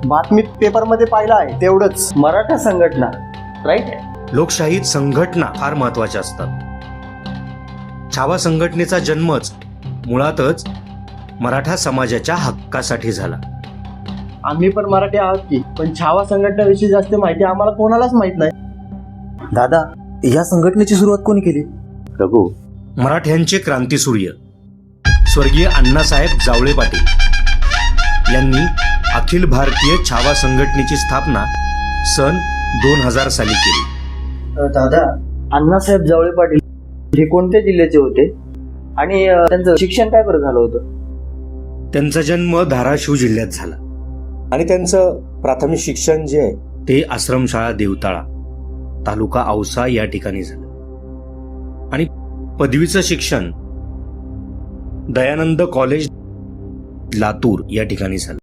बातमी पेपरमध्ये पाहिलं आहे तेवढंच. मराठा संघटना, राईट? लोकशाहीत संघटना फार महत्वाच्या असतात. छावा संघटनेचा जन्मच मुळातच मराठा समाजाच्या हक्कासाठी झाला. आम्ही पण मराठी आहोत की, पण छावा संघटनेविषयी जास्त माहिती आम्हाला कोणालाच माहित नाही. दादा, या संघटनेची सुरुवात कोणी केली? रघु, मराठ्यांचे क्रांतीसूर्य स्वर्गीय अण्णासाहेब जावळे पाटील यांनी अखिल भारतीय छावा संघटनेची स्थापना सन 2000 साली केली. दादा, अण्णासाहेब जावळे पाटील हे कोणत्या जिल्ह्याचे होते आणि त्यांचं शिक्षण काय बरं झालं होतं? त्यांचा जन्म धाराशिव जिल्ह्यात झाला आणि त्यांचं प्राथमिक शिक्षण जे आहे ते आश्रमशाळा देवताळा तालुका औसा या ठिकाणी झालं आणि पदवीचं शिक्षण दयानंद कॉलेज लातूर या ठिकाणी झालं.